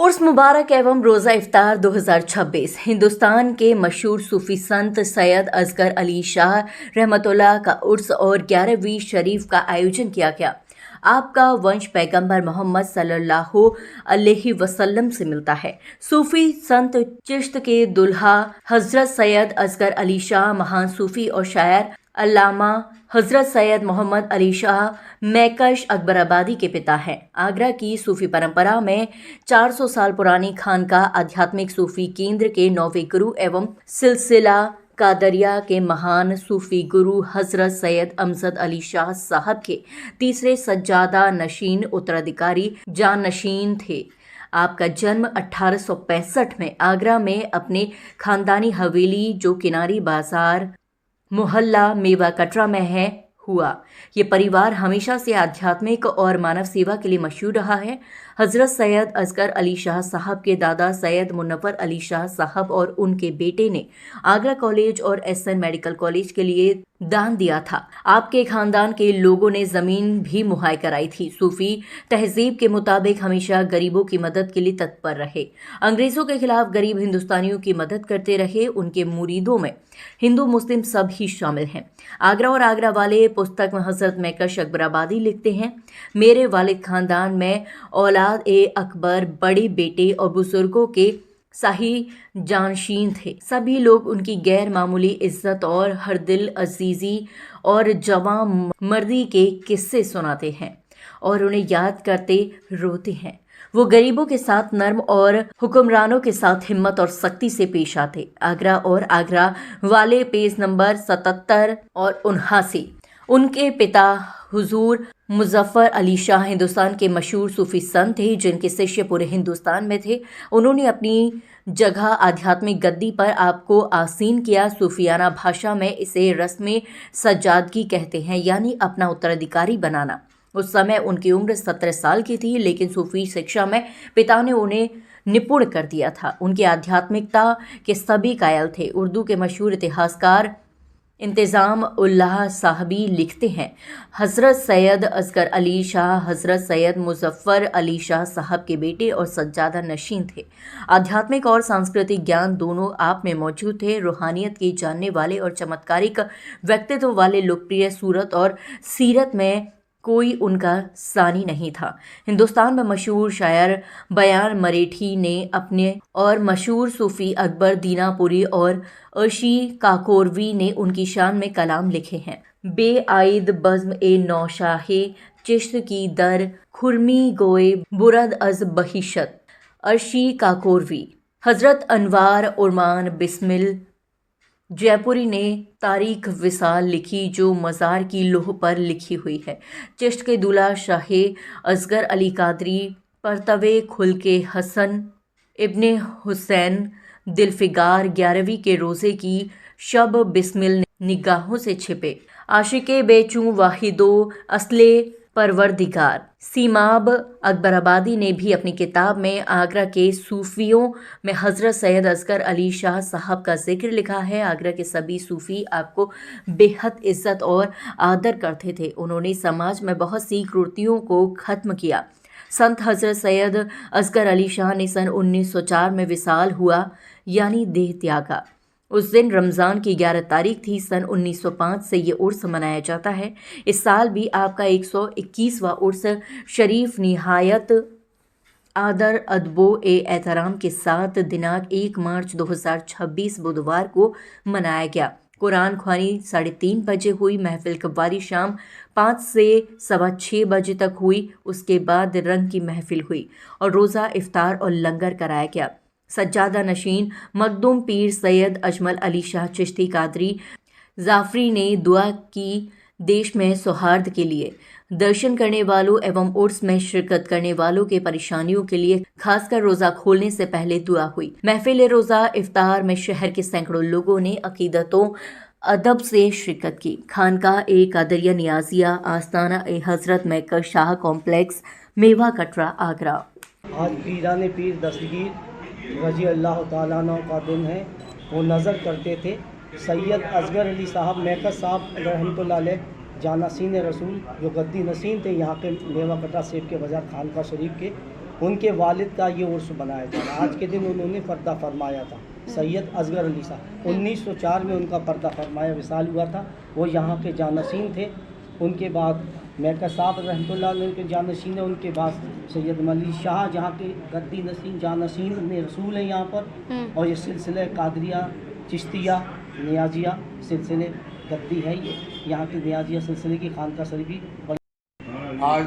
उर्स मुबारक एवं रोज़ा इफ्तार 2026 हिंदुस्तान के मशहूर सूफी संत सैयद असगर अली शाह रहमतुल्लाह का उर्स और 11वीं शरीफ का आयोजन किया गया। आपका वंश पैगंबर मोहम्मद सल्लल्लाहु अलैहि वसल्लम से मिलता है। सूफी संत चिश्त के दुल्हा हजरत सैयद असगर अली शाह महान सूफी और शायर अल्लामा हजरत सैयद मोहम्मद अली शाह मैकश अकबराबादी के पिता हैं। आगरा की सूफी परंपरा में 400 साल पुरानी खानका आध्यात्मिक सूफी केंद्र के 9वें गुरु एवं सिलसिला कादरिया के महान सूफी गुरु हजरत सैयद अमजद अली शाह साहब के तीसरे सज्जादा नशीन उत्तराधिकारी जानशीन थे। आपका जन्म 1865 में आगरा में अपने खानदानी हवेली जो किनारी बाजार मोहल्ला मेवा कटरा में है हुआ। ये परिवार हमेशा से आध्यात्मिक और मानव सेवा के लिए मशहूर रहा है। हजरत सैयद असगर अली शाह साहब के दादा सैयद मुनव्वर अली शाह साहब और उनके बेटे ने आगरा कॉलेज और एसएन मेडिकल कॉलेज के लिए दान दिया था। आपके खानदान के लोगों ने जमीन भी मुहैया कराई थी। सूफी तहजीब के मुताबिक हमेशा गरीबों की मदद के लिए तत्पर रहे। अंग्रेजों के खिलाफ गरीब हिंदुस्तानियों की मदद करते रहे। उनके मुरीदों में हिंदू मुस्लिम सब ही शामिल हैं। आगरा और आगरा वाले पुस्तक में हजरत मैकश अकबराबादी लिखते हैं, मेरे वालिद खानदान में औलाद ए अकबर बड़े बेटे और बुजुर्गों के शाही जानशीन थे। सभी लोग उनकी गैर मामूली इज्जत और हर दिल अजीजी और जवां मर्दी के किस्से सुनाते हैं और उन्हें याद करते रोते हैं। वो गरीबों के साथ नर्म और हुक्मरानों के साथ हिम्मत और सख्ती से पेश आते। आगरा और आगरा वाले पेज नंबर 77 और 79। उनके पिता हुजूर मुजफ्फर अली शाह हिंदुस्तान के मशहूर सूफी संत थे जिनके शिष्य पूरे हिंदुस्तान में थे। उन्होंने अपनी जगह आध्यात्मिक गद्दी पर आपको आसीन किया। सूफियाना भाषा में इसे रस्म सज्जादगी कहते हैं, यानी अपना उत्तराधिकारी बनाना। उस समय उनकी उम्र 17 साल की थी, लेकिन सूफी शिक्षा में पिता ने उन्हें निपुण कर दिया था। उनकी आध्यात्मिकता के सभी कायल थे। उर्दू के मशहूर इतिहासकार इंतज़ाम उल्लाह साहबी लिखते हैं, हज़रत सैयद असगर अली शाह हज़रत सैयद मुजफ्फर अली शाह साहब के बेटे और सज्जादा नशीन थे। आध्यात्मिक और सांस्कृतिक ज्ञान दोनों आप में मौजूद थे। रूहानियत के जानने वाले और चमत्कारिक व्यक्तित्व वाले लोकप्रिय सूरत और सीरत में कोई उनका सानी नहीं था। हिंदुस्तान में मशहूर शायर बयान मरेठी ने अपने और मशहूर सूफी अकबर दीनापुरी और अर्शी काकोरवी ने उनकी शान में कलाम लिखे हैं। बेआइद बज़्म ए नौशाहे चिश्त की दर खुरमी गोए बुरद अज बहिशत अर्शी काकोरवी। हजरत अनवार उर्मान बिस्मिल जयपुरी ने तारीख विसाल लिखी जो मज़ार की लोह पर लिखी हुई है। चिश्त के दूल्हा शाहे असगर अली कादरी परतवे खुल के हसन इब्ने हुसैन दिलफिगार 11वीं के रोज़े की शब बिस्मिल निगाहों से छिपे आशिके बेचूं वाहिदो असले परवरदिगार। सीमाब अकबराबादी ने भी अपनी किताब में आगरा के सूफियों में हज़रत सैयद असगर अली शाह साहब का जिक्र लिखा है। आगरा के सभी सूफ़ी आपको बेहद इज्जत और आदर करते थे। उन्होंने समाज में बहुत सी कुरीतियों को ख़त्म किया। संत हज़रत सैयद असगर अली शाह ने सन 1904 में विसाल हुआ, यानी देह त्यागा। उस दिन रमज़ान की 11 तारीख थी। सन 1905 से ये उर्स मनाया जाता है। इस साल भी आपका 121वां उर्स शरीफ निहायत आदर अदबो एहतराम के साथ दिनांक 1 मार्च 2026 बुधवार को मनाया गया। कुरान ख्वानी 3:30 बजे हुई। महफिल कव्वाली शाम 5 से 6:15 बजे तक हुई। उसके बाद रंग की महफिल हुई और रोज़ा इफ्तार और लंगर कराया गया। सज्जादा नशीन मखदूम पीर सैयद अजमल अली शाह चिश्ती कादरी जाफरी ने दुआ की देश में सौहार्द के लिए, दर्शन करने वालों एवं उर्स में शिरकत करने वालों के परेशानियों के लिए, खासकर रोज़ा खोलने से पहले दुआ हुई। महफिल रोज़ा इफ्तार में शहर के सैकड़ों लोगों ने अकीदतों अदब से शिरकत की। खानका ए कादरिया नियाजिया आस्ताना ए हज़रत मैकश शाह कॉम्प्लेक्स मेवा कटरा आगरा। आज पीराने पीर दस्तगीर रजी अल्लाह ताला अन्हु का दिन है। वो नज़र करते थे सैयद असगर अली साहब मैकश साहब रहमतुल्लाह अलैह जानासीन रसूल जो गद्दी नसीन थे यहाँ पे मेवा कटरा सेब के बाज़ार खानका शरीफ के। उनके वालिद का ये उर्स मनाया जा रहा है। आज के दिन उन्होंने पर्दा फरमाया था, सैयद असगर अली साहब। 1904 में उनका पर्दा फरमाया विसाल हुआ था। वो यहाँ के जानशीन थे। उनके बाद मैका साहब रहमतुल्लाह अलैह उनके जानशीन है। उनके बाद सैयद मली शाह जहाँ के गद्दी नसीन जानशीन में रसूल हैं यहाँ पर। और ये सिलसिले कादरिया चिश्तिया नियाजिया सिलसिले गद्दी है। ये यहाँ के नियाजिया सिलसिले की खानका शरीफी आज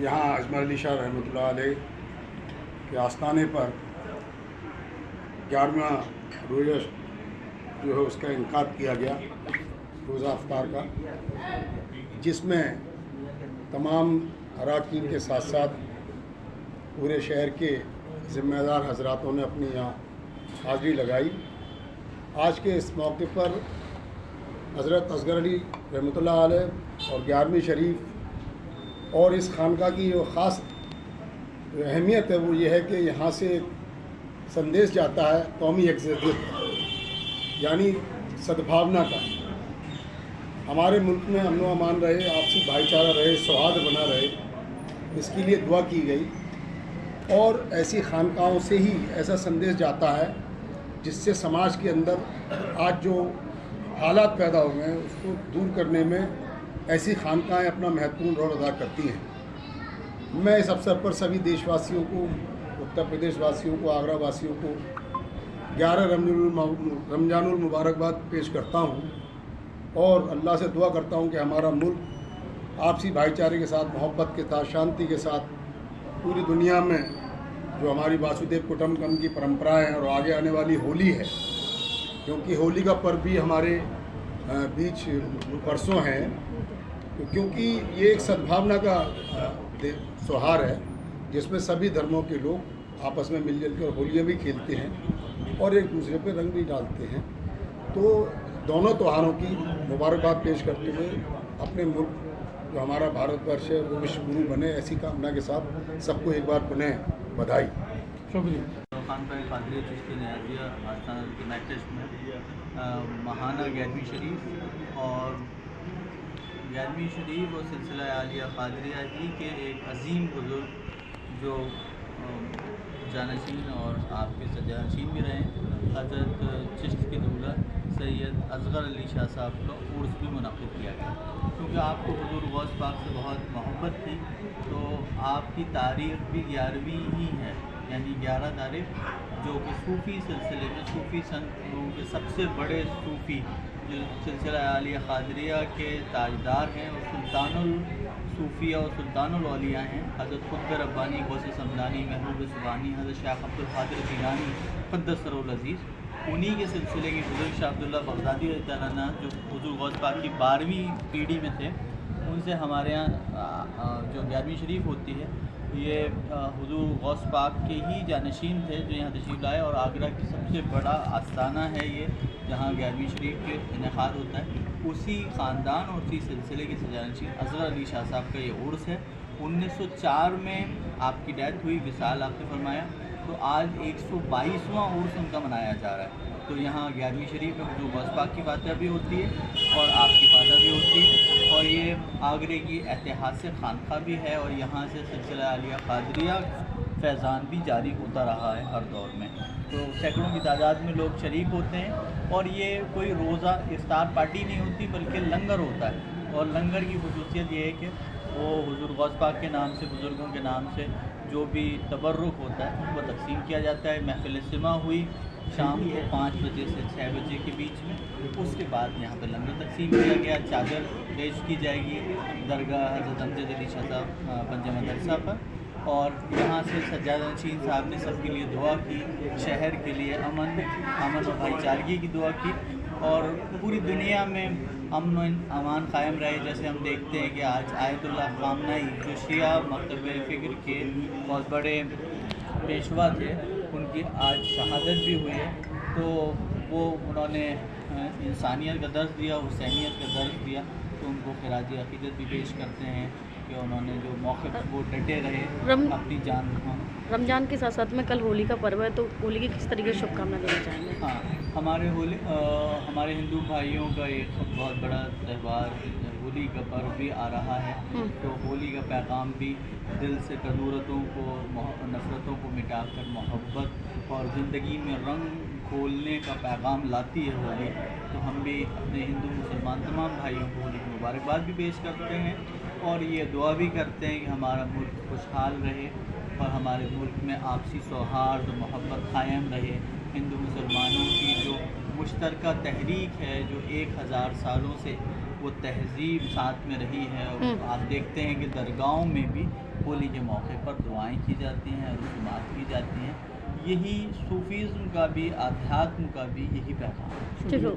यहाँ अजमल अली शाह रहमतुल्लाह अलैह के आस्थाने पर 11वां रोज़ा जो है उसका इनकाद किया गया, रोज़ा अफ्तार का, जिसमें तमाम अराकीन के साथ साथ पूरे शहर के ज़िम्मेदार हजरातों ने अपनी यहाँ हाज़िरी लगाई। आज के इस मौके पर हज़रत असगर अली रहमतुल्लाह अलैह और 11वीं शरीफ और इस खानका की जो ख़ास अहमियत है वो ये है कि यहाँ से संदेश जाता है कौमी यकजहतियत का, यानी सद्भावना का। हमारे मुल्क में अमन व अमान रहे, आपसी भाईचारा रहे, सौहार्द बना रहे, इसके लिए दुआ की गई। और ऐसी खानकाओं से ही ऐसा संदेश जाता है जिससे समाज के अंदर आज जो हालात पैदा हो गए हैं उसको दूर करने में ऐसी खानकाएँ अपना महत्वपूर्ण रोल अदा करती हैं। मैं इस अवसर पर सभी देशवासियों को, उत्तर प्रदेश वासियों को, आगरा वासियों को 11 रमजानुल मुबारकबाद पेश करता हूँ और अल्लाह से दुआ करता हूँ कि हमारा मुल्क आपसी भाईचारे के साथ, मोहब्बत के साथ, शांति के साथ पूरी दुनिया में जो हमारी वासुदेव कुटुंबकम की परंपरा है और आगे आने वाली होली है, क्योंकि होली का पर्व भी हमारे बीच परसों है, तो क्योंकि ये एक सद्भावना का त्यौहार है जिसमें सभी धर्मों के लोग आपस में मिलजुल कर होलियाँ भी खेलते हैं और एक दूसरे पर रंग भी डालते हैं। तो दोनों त्योहारों की मुबारकबाद पेश करते हुए अपने मुल्क जो हमारा भारतवर्ष है वो विश्व गुरु बने, ऐसी कामना के साथ सबको एक बार पुनः बधाई। शुक्रिया। खानका कादरिया चिश्ती नियाजिया आस्थान यूनाइटेड में महाना 11वीं शरीफ और 11वीं शरीफ और सिलसिला आलिया कादरिया ही के एक अजीम बुजुर्ग जो जानशीन और आपके सजानशीन भी रहे, हज़रत चिश्त के दूल्हा सैयद असगर अली शाह साहब का उर्स भी मुनक़िद किया गया। क्योंकि आपको हुज़ूर गौस पाक से बहुत मोहब्बत थी, तो आपकी तारीख़ भी 11वीं ही है, यानी 11 तारीख़, जो कि सूफ़ी सिलसिले में सूफ़ी संत लोगों के सबसे बड़े सूफ़ी जो सिलसिला आलिया कादरिया के ताजदार हैं और सुल्तानुल सूफ़िया और सुल्तानुल औलिया हैं, हज़रत क़ुत्ब रब्बानी गौस समदानी महबूब सुबानी हज़रत शाह अब्दुल क़ादिर जीलानी क़द्दस सिर्रुल अज़ीज़, उन्हीं के सिलसिले के बुज़ुर्ग शाह अब्दुल्ला बगदादी तआला जो हुज़ूर गौस पाक की 12वीं पीढ़ी में थे, उनसे हमारे यहाँ जो 11वीं शरीफ होती है ये हुज़ूर गौस पाक के ही जानशीन थे जो यहाँ तशरीफ़ लाए। और आगरा की सबसे बड़ा आस्थाना है ये, जहाँ 11वीं शरीफ के इनेक़ाद होता है। उसी ख़ानदान और उसी सिलसिले के जानशीन असगर अली शाह साहब का ये उर्स है। 1904 में आपकी डेथ हुई, विसाल आपने फरमाया, तो आज 122वां उर्स उनका मनाया जा रहा है। तो यहाँ 11वीं शरीफ में हुज़ूर गौस पाक की फातह भी होती है और आपकी फातह भी होती है, और ये आगरे की ऐतिहासिक खानका भी है, और यहाँ से सिलसिला आलिया कादरिया फैज़ान भी जारी होता रहा है हर दौर में। तो सैकड़ों की तादाद में लोग शरीक होते हैं, और ये कोई रोज़ा इफ्तार पार्टी नहीं होती बल्कि लंगर होता है। और लंगर की खुसूसियत ये है कि वो हुज़ूर गौस पाक के नाम से, बुज़ुर्गों के नाम से जो भी तबर्रुक होता है वो तक़सीम किया जाता है। महफ़िल सिमा हुई शाम को 5 बजे से 6 बजे के बीच में, उसके बाद यहाँ पर लंगर तक़सीम किया गया, चादर पेश की जाएगी दरगाह हज़रत अमजद अली शाह साहब पंज मदरसा पर, और यहाँ से सज्जादनशीन साहब ने सबके लिए दुआ की, शहर के लिए अमन और भाईचारगी की दुआ की, और पूरी दुनिया में अमन अमान कायम रहे। जैसे हम देखते हैं कि आज आयतुल्लाह ख़ामनेई जो शिया मकतब फ़िक्र के बहुत बड़े पेशवा थे, उनकी आज शहादत भी हुई है। तो वो उन्होंने इंसानियत का दर्स दिया, हुसैनियत का दर्स दिया, तो उनको ख़िराज अक़ीदत भी पेश करते हैं। कि उन्होंने जो मौके पर वो डटे रहे अपनी जान। हाँ रमज़ान के साथ साथ में कल होली का पर्व है, तो होली की किस तरीके से शुभकामना देना चाहेंगे? हाँ, हमारे हिंदू भाइयों का एक बहुत बड़ा त्यौहार होली का पर्व भी आ रहा है। तो होली का पैगाम भी दिल से कदूरतों को, नफ़रतों को मिटाकर मोहब्बत और ज़िंदगी में रंग घोलने का पैगाम लाती है होली। तो हम भी अपने हिंदू मुसलमान तमाम भाइयों को होली की मुबारकबाद भी पेश करते हैं और ये दुआ भी करते हैं कि हमारा मुल्क खुशहाल रहे और हमारे मुल्क में आपसी सौहार्द और मोहब्बत कायम रहे। हिंदू मुसलमानों की जो मुश्तरका तहरीक है, जो 1000 सालों से वो तहज़ीब साथ में रही है, और आप देखते हैं कि दरगाहों में भी होली के मौके पर दुआएं की जाती हैं, रस्मात की जाती हैं। यही सूफीज़्म का भी, आध्यात्म का भी यही पैगाम है। ठीक है।